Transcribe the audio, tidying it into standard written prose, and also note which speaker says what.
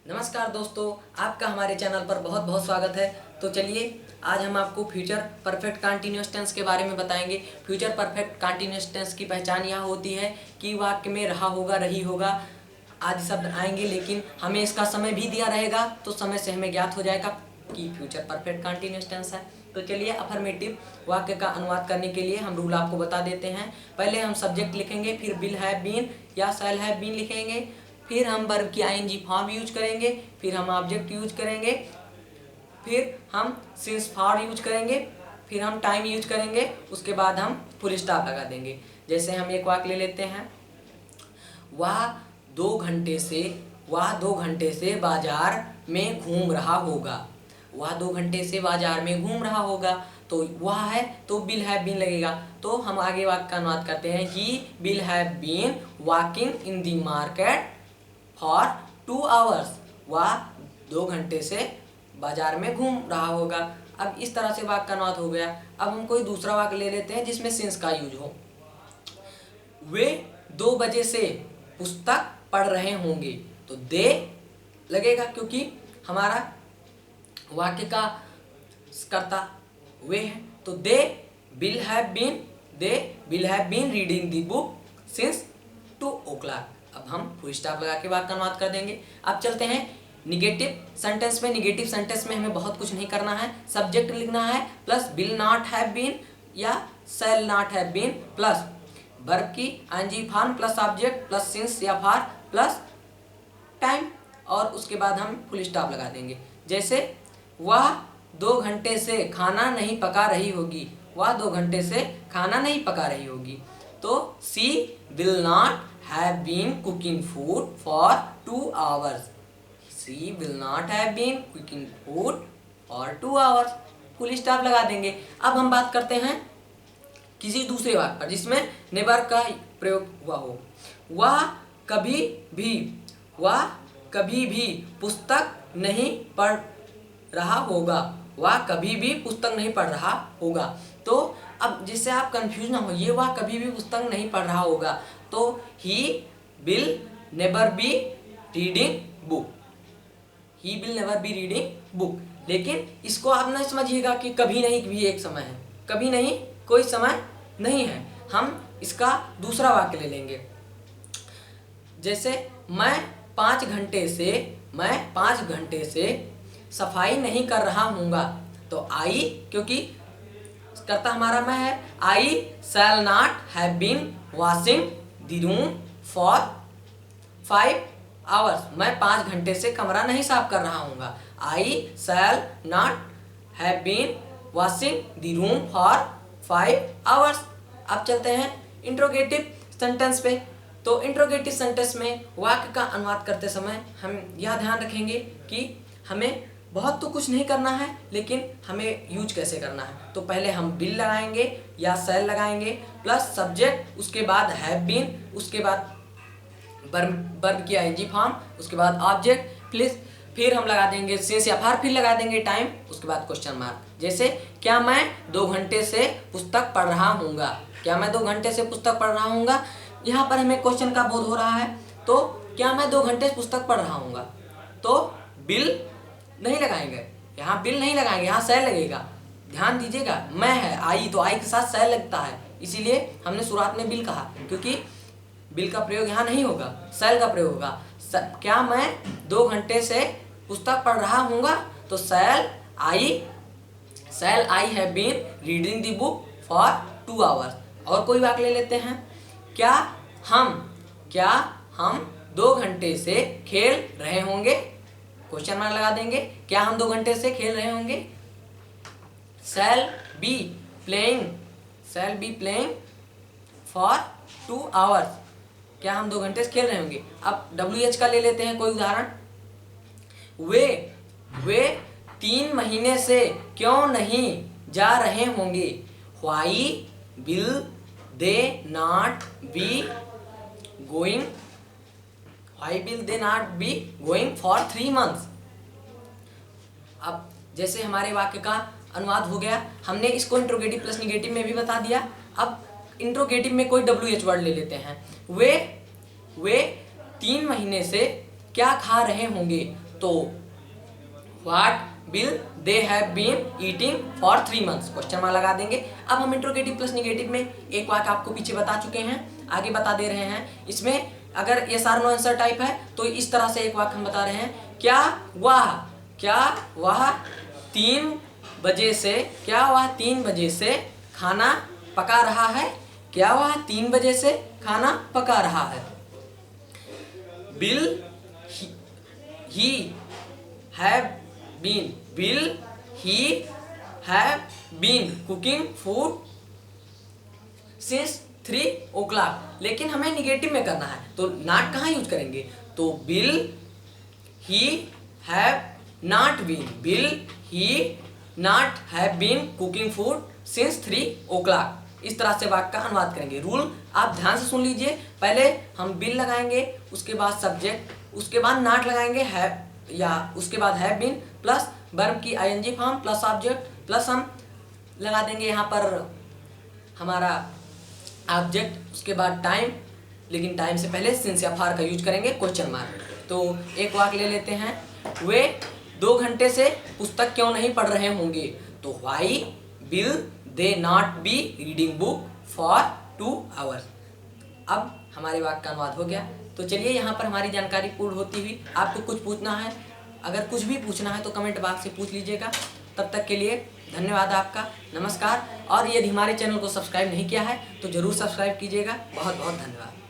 Speaker 1: नमस्कार दोस्तों, आपका हमारे चैनल पर बहुत बहुत स्वागत है। तो चलिए आज हम आपको फ्यूचर परफेक्ट कंटीन्यूअस टेंस के बारे में बताएंगे। फ्यूचर परफेक्ट कंटीन्यूअस टेंस की पहचान यह होती है कि वाक्य में रहा होगा, रही होगा आदि शब्द आएंगे, लेकिन हमें इसका समय भी दिया रहेगा, तो समय से हमें ज्ञात हो जाएगा कि फ्यूचर परफेक्ट कंटीन्यूअस टेंस है। तो चलिए अफर्मेटिव वाक्य का अनुवाद करने के लिए हम रूल आपको बता देते हैं। पहले हम सब्जेक्ट लिखेंगे, फिर विल हैव बीन या शैल हैव बीन लिखेंगे, फिर हम वर्ब की आईएनजी फॉर्म यूज करेंगे, फिर हम ऑब्जेक्ट यूज करेंगे, फिर हम सिंस फॉर यूज करेंगे, फिर हम टाइम यूज करेंगे, उसके बाद हम फुल स्टॉप लगा देंगे। जैसे हम एक वाक्य ले लेते हैं, वह 2 घंटे से बाजार में घूम रहा होगा। वह 2 घंटे से बाजार में घूम रहा होगा, तो वह है तो विल हैव बीन लगेगा। तो हम आगे वाक्य का अनुवाद करते हैं, he will have been walking in the market for 2 hours. वह 2 घंटे से बाजार में घूम रहा होगा। अब इस तरह से वाक्य का अनुवाद हो गया। अब हम कोई दूसरा वाक्य ले लेते हैं जिसमें सिंस का यूज हो। वे 2 बजे से पुस्तक पढ़ रहे होंगे, तो दे लगेगा क्योंकि हमारा वाक्य का कर्ता वे है। तो they will have been reading the book since 2 o'clock। अब हम फुल स्टॉप लगा के वाक्य का अनुवाद कर देंगे। अब चलते हैं निगेटिव सेंटेंस में। निगेटिव सेंटेंस में हमें बहुत कुछ नहीं करना है। सब्जेक्ट लिखना है plus will not have been या shall not have been plus verb की ING form plus object plus since या फॉर प्लस टाइम, और उसके बाद हम फुल स्टॉप लगा देंगे। जैसे वह 2 घंटे से खाना नहीं पका रही होगी। वह 2 घंटे से खाना नहीं पका रही होगी, तो she will not have been cooking food for 2 hours. She will not have been cooking food for 2 hours. Full stop लगा देंगे। अब हम बात करते हैं किसी दूसरे वाक्य पर जिसमें नेवर का प्रयोग हुआ हो। वह कभी भी पुस्तक नहीं पढ़ रहा होगा। वह कभी भी पुस्तक नहीं पढ़ रहा होगा। तो अब जिससे आप कंफ्यूज ना हो, ये वह कभी भी पुस्तक नहीं पढ़ रहा होगा, तो he will never be reading book. He will never be reading book. लेकिन इसको आप ना समझिएगा कि कभी नहीं भी एक समय है, कभी नहीं कोई समय नहीं है। हम इसका दूसरा वाक्य ले लेंगे। जैसे मैं 5 घंटे से सफाई नहीं कर रहा हूँगा, तो आई क्योंकि करता हमारा मैं है, I shall not have been washing the room for 5 hours. मैं 5 घंटे से कमरा नहीं साफ कर रहा हूँगा। I shall not have been washing the room for 5 hours. अब चलते हैं इंट्रोगेटिव सेंटेंस पे। तो इंट्रोगेटिव सेंटेंस में वाक्य का अनुवाद करते समय हम यह ध्यान रखेंगे कि हमें बहुत तो कुछ नहीं करना है, लेकिन हमें यूज कैसे करना है। तो पहले हम विल लगाएंगे या शैल लगाएंगे प्लस सब्जेक्ट, उसके बाद हैव बीन, उसके बाद वर्ब की आईएनजी फॉर्म, उसके बाद ऑब्जेक्ट, फिर हम लगा देंगे सिंस या फिर लगा देंगे टाइम, उसके बाद क्वेश्चन मार्क। जैसे क्या मैं 2 घंटे से पुस्तक पढ़ रहा हूँगा। क्या मैं 2 घंटे से पुस्तक पढ़ रहा हूँगा, यहाँ पर हमें क्वेश्चन का बोध हो रहा है। तो क्या मैं 2 घंटे से पुस्तक पढ़ रहा हूँगा, तो बिल नहीं लगाएंगे, यहाँ बिल नहीं लगाएंगे, यहाँ शैल लगेगा। ध्यान दीजिएगा, मैं है आई, तो आई के साथ शैल लगता है, इसीलिए हमने शुरुआत में बिल कहा, क्योंकि बिल का प्रयोग यहाँ नहीं होगा, शैल का प्रयोग होगा। क्या मैं 2 घंटे से पुस्तक पढ़ रहा हूँगा, तो shall I have been reading the book for 2 hours. और कोई वाक्य ले लेते हैं, क्या हम 2 घंटे से खेल रहे होंगे। क्वेश्चन मार्क लगा देंगे, क्या हम 2 घंटे से खेल रहे होंगे। Shall be playing for 2 hours. क्या हम 2 घंटे से खेल रहे होंगे। अब WH का ले लेते हैं कोई उदाहरण। वे 3 महीने से क्यों नहीं जा रहे होंगे। Why will they not be going for 3 months। अब जैसे हमारे वाक्य का अनुवाद हो गया, हमने इसको इंट्रोगेटिव प्लस निगेटिव में भी बता दिया। अब इंट्रोगेटिव में कोई WH वर्ड ले लेते हैं। वे 3 महीने से क्या खा रहे होंगे, तो what will they have been eating for 3 months, question mark लगा देंगे। अब हम इंट्रोगेटिव प्लस निगेटिव में एक वाक्य आपको पीछे बता चुके हैं, आगे बता दे रहे हैं। इसमें अगर yes or no answer type है तो इस तरह से एक वाक्य हम बता रहे हैं, क्या वह 3 बजे से खाना पका रहा है? क्या वह 3 बजे से खाना पका रहा है? Will he have been cooking food since 3 o'clock। लेकिन हमें निगेटिव में करना है तो नॉट कहाँ यूज करेंगे? तो will he not have been cooking food since 3 o'clock। इस तरह से वाक्य का अनुवाद करेंगे। रूल आप ध्यान से सुन लीजिए। पहले हम बिल लगाएंगे, उसके बाद सब्जेक्ट, उसके बाद नॉट लगाएंगे हैव, या उसके बाद हैव बीन प्लस वर्ब की ING form plus object, plus हम लगा देंगे यहाँ पर हमारा ऑब्जेक्ट, उसके बाद टाइम, लेकिन टाइम से पहले सिंस या फॉर का यूज करेंगे, क्वेश्चन मार्क। तो एक वाक्य ले लेते हैं, वे 2 घंटे से पुस्तक क्यों नहीं पढ़ रहे होंगे? तो why will they not be reading book for 2 hours। अब हमारे वाक्य का अनुवाद हो गया। तो चलिए यहाँ पर हमारी जानकारी पूर्ण होती हुई, आपको कुछ पूछना है, अगर कुछ भी पूछना है तो कमेंट बॉक्स से पूछ लीजिएगा। तब तक के लिए धन्यवाद आपका, नमस्कार। और यदि हमारे चैनल को सब्सक्राइब नहीं किया है तो ज़रूर सब्सक्राइब कीजिएगा। बहुत बहुत धन्यवाद।